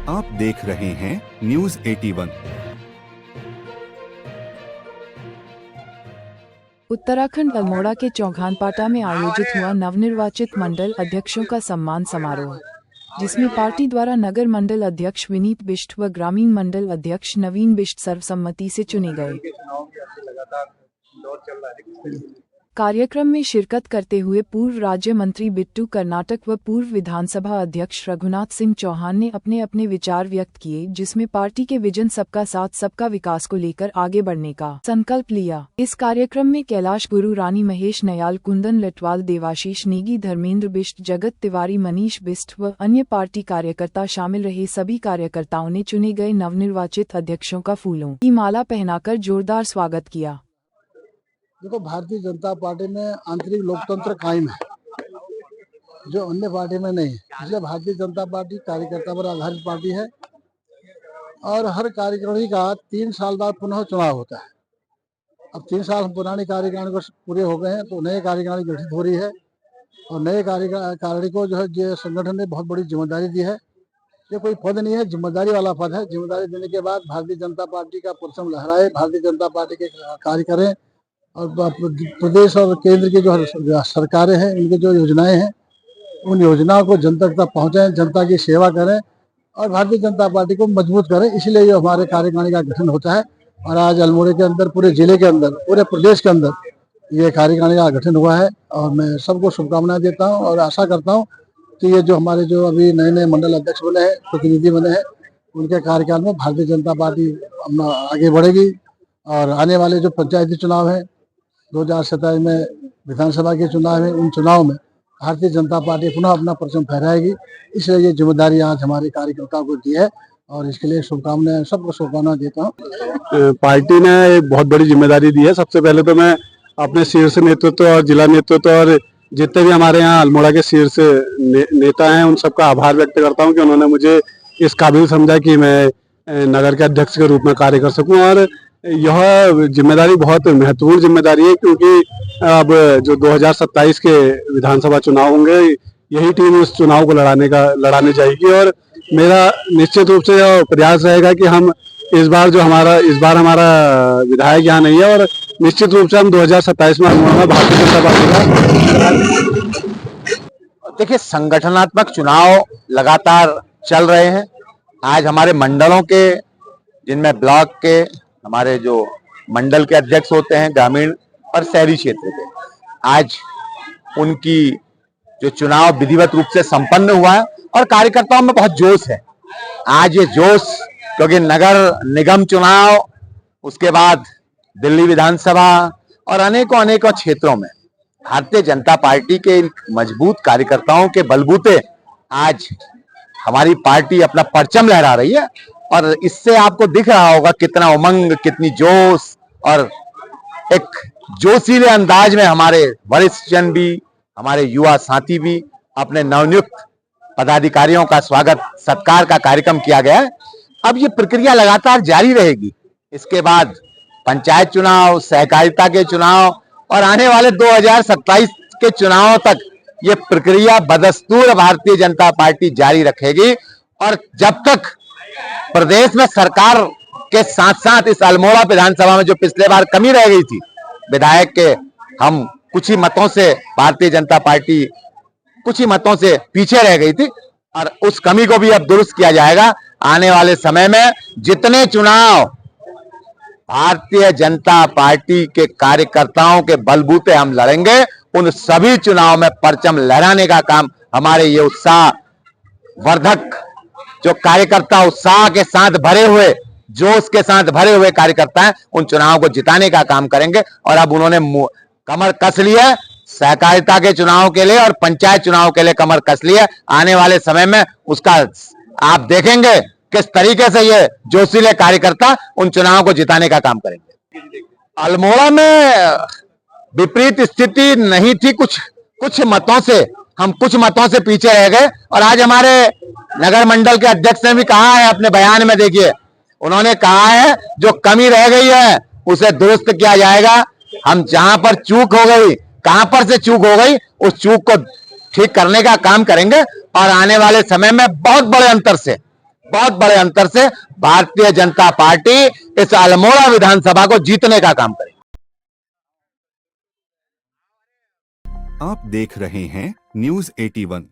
आप देख रहे हैं न्यूज 81। उत्तराखंड अल्मोड़ा के चौघानपाटा में आयोजित हुआ नवनिर्वाचित मंडल अध्यक्षों का सम्मान समारोह, जिसमें पार्टी द्वारा नगर मंडल अध्यक्ष विनीत बिष्ट व ग्रामीण मंडल अध्यक्ष नवीन बिष्ट सर्वसम्मति से चुने गए। कार्यक्रम में शिरकत करते हुए पूर्व राज्य मंत्री बिट्टू कर्नाटक व पूर्व विधानसभा अध्यक्ष रघुनाथ सिंह चौहान ने अपने अपने विचार व्यक्त किए, जिसमें पार्टी के विजन सबका साथ सबका विकास को लेकर आगे बढ़ने का संकल्प लिया। इस कार्यक्रम में कैलाश गुरु, रानी महेश नयाल, कुंदन लटवाल, देवाशीष नेगी, धर्मेंद्र बिष्ट, जगत तिवारी, मनीष बिष्ट व अन्य पार्टी कार्यकर्ता शामिल रहे। सभी कार्यकर्ताओं ने चुने गए नवनिर्वाचित अध्यक्षों का फूलों की माला पहनाकर जोरदार स्वागत किया। देखो, भारतीय जनता पार्टी में आंतरिक लोकतंत्र कायम है, जो अन्य पार्टी में नहीं है। इसलिए भारतीय जनता पार्टी कार्यकर्ता पर आधारित पार्टी है और हर कार्यकारिणी का 3 साल बाद पुनः चुनाव होता है। अब 3 साल पुरानी कार्यकारिणी को पूरे हो गए हैं, तो नए कार्यकारिणी गठित हो रही है और नए कार्यकारिणी को जो है ये संगठन ने बहुत बड़ी जिम्मेदारी दी है। ये कोई पद नहीं है, जिम्मेदारी वाला पद है। जिम्मेदारी देने के बाद भारतीय जनता पार्टी का परचम लहराए, भारतीय जनता पार्टी के कार्य करें और प्रदेश और केंद्र की जो सरकारें हैं, इनकी जो योजनाएं हैं, उन योजनाओं को जनता तक पहुंचाएं, जनता की सेवा करें और भारतीय जनता पार्टी को मजबूत करें। इसलिए ये हमारे कार्यकारिणी का गठन होता है और आज अल्मोड़े के अंदर, पूरे जिले के अंदर, पूरे प्रदेश के अंदर ये कार्यकारिणी का गठन हुआ है और मैं सबको शुभकामनाएं देता हूँ और आशा करता हूँ कि ये जो हमारे जो अभी नए नए मंडल अध्यक्ष बने हैं, प्रतिनिधि बने हैं, उनके कार्यकाल में भारतीय जनता पार्टी आगे बढ़ेगी और आने वाले जो पंचायती चुनाव है, 2027 में विधानसभा के चुनाव है, उन चुनाव में भारतीय जनता पार्टी पुनः अपना परचम फहराएगी। इसलिए ये जिम्मेदारी आज हमारे कार्यकर्ताओं को दी है और इसके लिए शुभकामनाएं, सबको शुभकामनाएं देता हूँ। पार्टी ने एक बहुत बड़ी जिम्मेदारी दी है। सबसे पहले तो मैं अपने शीर्ष नेतृत्व और जिला नेतृत्व और जितने भी हमारे यहाँ अल्मोड़ा के शीर्ष नेता हैं, उन सबका आभार व्यक्त करता हूँ कि उन्होंने मुझे इस काबिल समझा कि मैं नगर के अध्यक्ष के रूप में कार्य कर सकूँ। और यह जिम्मेदारी बहुत महत्वपूर्ण जिम्मेदारी है, क्योंकि अब जो 2027 के विधानसभा चुनाव होंगे, यही टीम इस चुनाव को लड़ाने जाएगी और मेरा निश्चित रूप से यह प्रयास रहेगा कि हम इस बार हमारा विधायक यहाँ नहीं है और निश्चित रूप से हम 2027 में भारतीय जनता पार्टी का। देखिए, संगठनात्मक चुनाव लगातार चल रहे हैं। आज हमारे मंडलों के, जिनमें ब्लॉक के हमारे जो मंडल के अध्यक्ष होते हैं, ग्रामीण और शहरी क्षेत्र के, आज उनकी जो चुनाव विधिवत रूप से संपन्न हुआ है और कार्यकर्ताओं में बहुत जोश है। आज ये जोश, क्योंकि नगर निगम चुनाव, उसके बाद दिल्ली विधानसभा और अनेकों क्षेत्रों में भारतीय जनता पार्टी के मजबूत कार्यकर्ताओं के बलबूते आज हमारी पार्टी अपना परचम लहरा रही है और इससे आपको दिख रहा होगा कितना उमंग, कितनी जोश और एक जोशीले अंदाज में हमारे वरिष्ठ जन भी, हमारे युवा साथी भी, अपने नवनियुक्त पदाधिकारियों का स्वागत सत्कार का कार्यक्रम किया गया है। अब ये प्रक्रिया लगातार जारी रहेगी। इसके बाद पंचायत चुनाव, सहकारिता के चुनाव और आने वाले 2027 के चुनावों तक ये प्रक्रिया बदस्तूर भारतीय जनता पार्टी जारी रखेगी। और जब तक प्रदेश में सरकार के साथ साथ इस अल्मोड़ा विधानसभा में जो पिछले बार कमी रह गई थी विधायक के, हम कुछ ही मतों से, भारतीय जनता पार्टी कुछ ही मतों से पीछे रह गई थी और उस कमी को भी अब दुरुस्त किया जाएगा। आने वाले समय में जितने चुनाव भारतीय जनता पार्टी के कार्यकर्ताओं के बलबूते हम लड़ेंगे, उन सभी चुनाव में परचम लहराने का काम हमारे ये उत्साह वर्धक जो कार्यकर्ता, उत्साह के साथ भरे हुए, जोश के साथ भरे हुए कार्यकर्ता हैं, उन चुनावों को जिताने का काम करेंगे। और अब उन्होंने कमर कस ली है सहकारिता के चुनाव के लिए और पंचायत चुनाव के लिए, कमर कस ली है। आने वाले समय में उसका आप देखेंगे किस तरीके से ये जोशीले कार्यकर्ता उन चुनावों को जिताने का काम करेंगे। अल्मोड़ा में विपरीत स्थिति नहीं थी, कुछ मतों से हम कुछ मतों से पीछे रह गए और आज हमारे नगर मंडल के अध्यक्ष ने भी कहा है अपने बयान में, देखिए उन्होंने कहा है जो कमी रह गई है उसे दुरुस्त किया जाएगा। हम जहां पर चूक हो गई, कहां पर से चूक हो गई, उस चूक को ठीक करने का काम करेंगे और आने वाले समय में बहुत बड़े अंतर से भारतीय जनता पार्टी इस अल्मोड़ा विधानसभा को जीतने का काम करेगी। आप देख रहे हैं न्यूज 81।